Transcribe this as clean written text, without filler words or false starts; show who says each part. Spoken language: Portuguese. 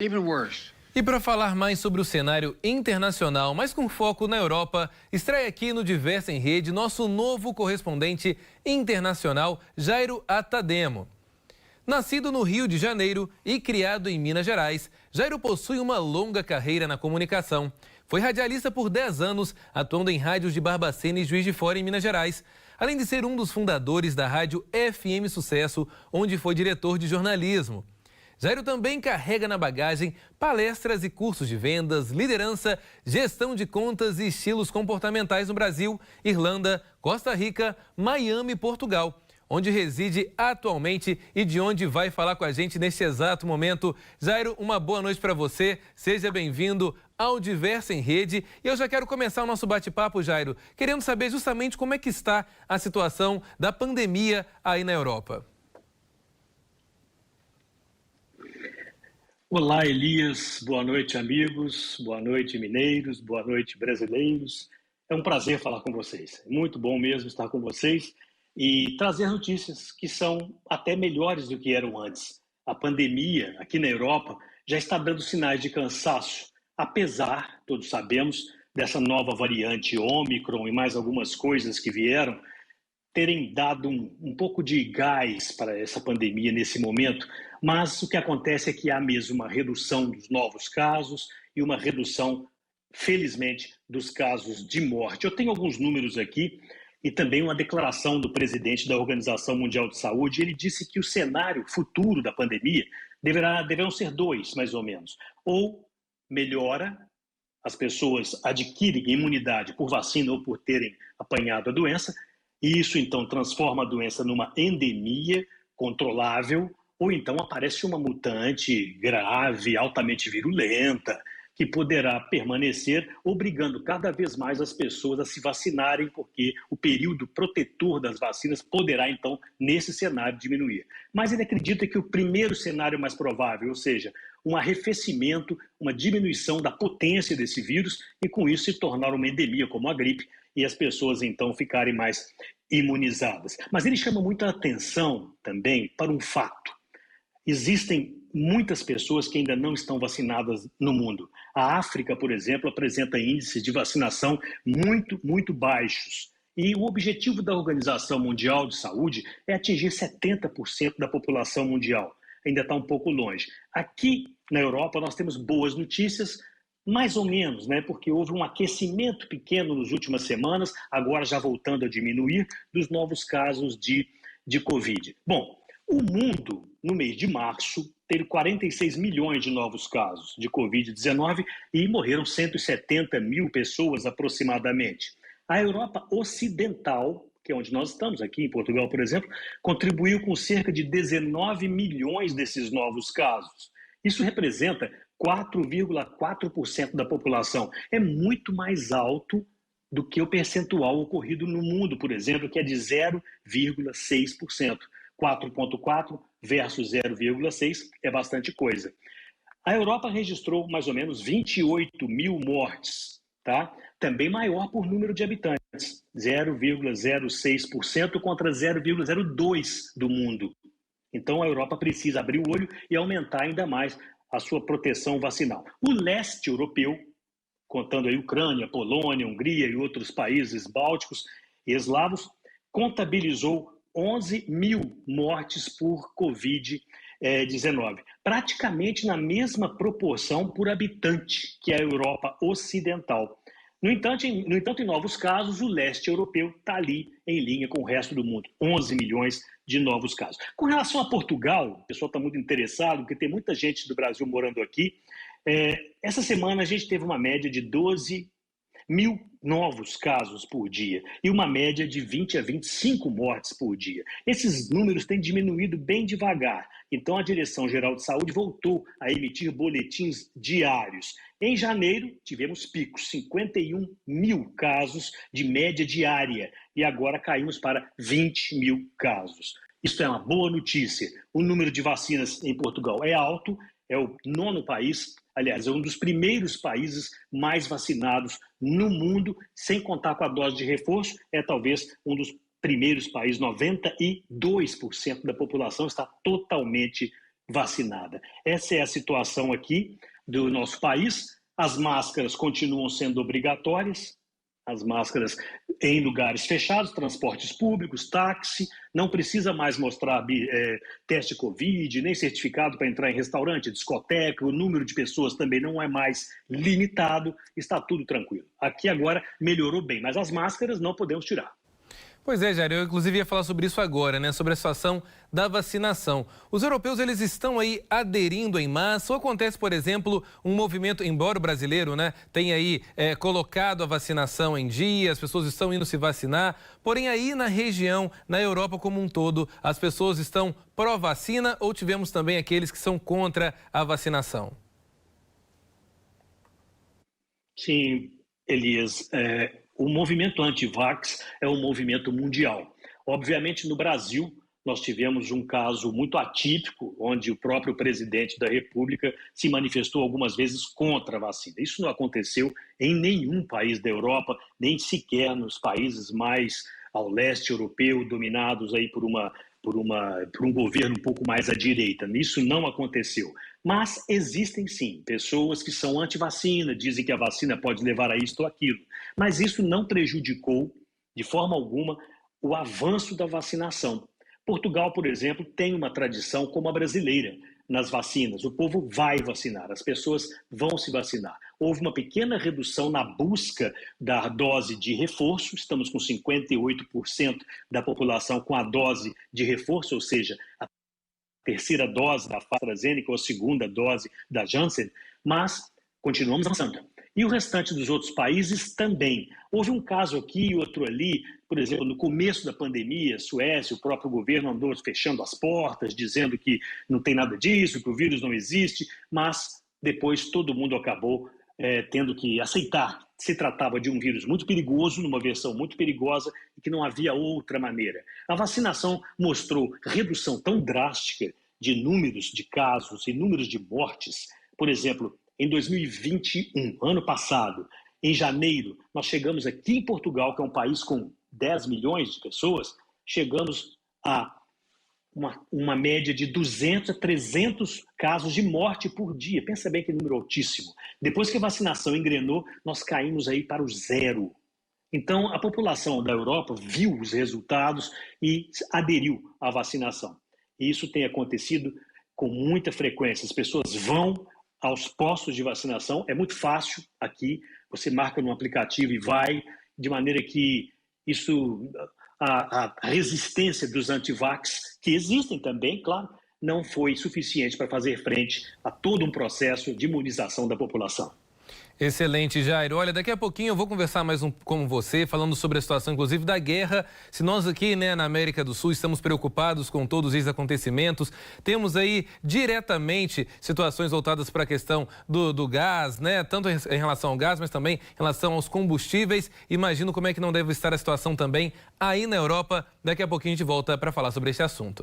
Speaker 1: Even worse.
Speaker 2: E para falar mais sobre o cenário internacional, mas com foco na Europa, estreia aqui no Diversa em Rede nosso novo correspondente internacional, Jairo Atademo. Nascido no Rio de Janeiro e criado em Minas Gerais, Jairo possui uma longa carreira na comunicação. Foi radialista por 10 anos, atuando em rádios de Barbacena e Juiz de Fora, em Minas Gerais, além de ser um dos fundadores da rádio FM Sucesso, onde foi diretor de jornalismo. Jairo também carrega na bagagem palestras e cursos de vendas, liderança, gestão de contas e estilos comportamentais no Brasil, Irlanda, Costa Rica, Miami e Portugal, onde reside atualmente e de onde vai falar com a gente neste exato momento. Jairo, uma boa noite para você, seja bem-vindo ao Diversa em Rede. E eu já quero começar o nosso bate-papo, Jairo, querendo saber justamente como é que está a situação da pandemia aí na Europa.
Speaker 3: Olá, Elias. Boa noite, amigos. Boa noite, mineiros. Boa noite, brasileiros. É um prazer falar com vocês. É muito bom mesmo estar com vocês e trazer notícias que são até melhores do que eram antes. A pandemia aqui na Europa já está dando sinais de cansaço, apesar, todos sabemos, dessa nova variante Ômicron e mais algumas coisas que vieram terem dado um pouco de gás para essa pandemia nesse momento, mas o que acontece é que há mesmo uma redução dos novos casos e uma redução, felizmente, dos casos de morte. Eu tenho alguns números aqui e também uma declaração do presidente da Organização Mundial de Saúde. Ele disse que o cenário futuro da pandemia deverão ser dois, mais ou menos. Ou melhora, as pessoas adquirem imunidade por vacina ou por terem apanhado a doença, e isso, então, transforma a doença numa endemia controlável, ou então aparece uma mutante grave, altamente virulenta, que poderá permanecer, obrigando cada vez mais as pessoas a se vacinarem, porque o período protetor das vacinas poderá, então, nesse cenário, diminuir. Mas ele acredita que o primeiro cenário mais provável, ou seja, um arrefecimento, uma diminuição da potência desse vírus, e com isso se tornar uma endemia como a gripe, e as pessoas, então, ficarem mais imunizadas. Mas ele chama muita atenção também para um fato. Existem muitas pessoas que ainda não estão vacinadas no mundo. A África, por exemplo, apresenta índices de vacinação muito baixos. E o objetivo da Organização Mundial de Saúde é atingir 70% da população mundial. Ainda está um pouco longe. Aqui na Europa nós temos boas notícias, mais ou menos, né? Porque houve um aquecimento pequeno nas últimas semanas, agora já voltando a diminuir, dos novos casos de Covid. Bom, o mundo, no mês de março, teve 46 milhões de novos casos de Covid-19 e morreram 170 mil pessoas aproximadamente. A Europa Ocidental, que é onde nós estamos, aqui em Portugal, por exemplo, contribuiu com cerca de 19 milhões desses novos casos. Isso representa 4,4% da população. É muito mais alto do que o percentual ocorrido no mundo, por exemplo, que é de 0,6%. 4,4% versus 0,6% é bastante coisa. A Europa registrou mais ou menos 28 mil mortes, tá? Também maior por número de habitantes, 0,06% contra 0,02% do mundo. Então a Europa precisa abrir o olho e aumentar ainda mais a sua proteção vacinal. O leste europeu, contando aí Ucrânia, Polônia, Hungria e outros países bálticos e eslavos, contabilizou 11 mil mortes por Covid-19, praticamente na mesma proporção por habitante que a Europa Ocidental. No entanto, em novos casos, o leste europeu está ali em linha com o resto do mundo, 11 milhões de novos casos. Com relação a Portugal, o pessoal está muito interessado, porque tem muita gente do Brasil morando aqui. Essa semana a gente teve uma média de 12 mil novos casos por dia e uma média de 20 a 25 mortes por dia. Esses números têm diminuído bem devagar, então a Direção-Geral de Saúde voltou a emitir boletins diários. Em janeiro, tivemos picos, 51 mil casos de média diária, e agora caímos para 20 mil casos. Isso é uma boa notícia. O número de vacinas em Portugal é alto, é o 9º país, aliás, é um dos primeiros países mais vacinados no mundo, sem contar com a dose de reforço, é talvez um dos primeiros países, 92% da população está totalmente vacinada. Essa é a situação aqui do nosso país. As máscaras continuam sendo obrigatórias, as máscaras em lugares fechados, transportes públicos, táxi, não precisa mais mostrar teste Covid, nem certificado para entrar em restaurante, discoteca, o número de pessoas também não é mais limitado, está tudo tranquilo. Aqui agora melhorou bem, mas as máscaras não podemos tirar.
Speaker 2: Pois é, Jair, eu inclusive ia falar sobre isso agora, né? Sobre a situação da vacinação. Os europeus, eles estão aí aderindo em massa ou acontece, por exemplo, um movimento, embora o brasileiro, né, tenha aí colocado a vacinação em dia, as pessoas estão indo se vacinar, porém aí na região, na Europa como um todo, as pessoas estão pró-vacina ou tivemos também aqueles que são contra a vacinação?
Speaker 3: Sim, Elias, o movimento anti-vax é um movimento mundial. Obviamente, no Brasil, nós tivemos um caso muito atípico, onde o próprio presidente da República se manifestou algumas vezes contra a vacina. Isso não aconteceu em nenhum país da Europa, nem sequer nos países mais ao leste europeu, dominados aí por um governo um pouco mais à direita. Isso não aconteceu. Mas existem sim pessoas que são anti-vacina, dizem que a vacina pode levar a isto ou aquilo. Mas isso não prejudicou, de forma alguma, o avanço da vacinação. Portugal, por exemplo, tem uma tradição como a brasileira nas vacinas. O povo vai vacinar, as pessoas vão se vacinar. Houve uma pequena redução na busca da dose de reforço, estamos com 58% da população com a dose de reforço, ou seja, a terceira dose da AstraZeneca ou a segunda dose da Janssen, mas continuamos avançando. E o restante dos outros países também. Houve um caso aqui e outro ali, por exemplo, no começo da pandemia, Suécia, o próprio governo andou fechando as portas, dizendo que não tem nada disso, que o vírus não existe, mas depois todo mundo acabou tendo que aceitar que se tratava de um vírus muito perigoso, numa versão muito perigosa, e que não havia outra maneira. A vacinação mostrou redução tão drástica de números de casos e números de mortes. Por exemplo, em 2021, ano passado, em janeiro, nós chegamos aqui em Portugal, que é um país com 10 milhões de pessoas, chegamos a uma média de 200 a 300 casos de morte por dia. Pensa bem que número altíssimo. Depois que a vacinação engrenou, nós caímos aí para o zero. Então, a população da Europa viu os resultados e aderiu à vacinação. E isso tem acontecido com muita frequência. As pessoas vão aos postos de vacinação, é muito fácil aqui, você marca no aplicativo e vai, de maneira que isso, a resistência dos antivax, que existem também, claro, não foi suficiente para fazer frente a todo um processo de imunização da população.
Speaker 2: Excelente, Jair. Olha, daqui a pouquinho eu vou conversar mais com você, falando sobre a situação, inclusive, da guerra. Se nós aqui, né, na América do Sul, estamos preocupados com todos esses acontecimentos, temos aí diretamente situações voltadas para a questão do gás, né? Tanto em relação ao gás, mas também em relação aos combustíveis. Imagino como é que não deve estar a situação também aí na Europa. Daqui a pouquinho a gente volta para falar sobre esse assunto.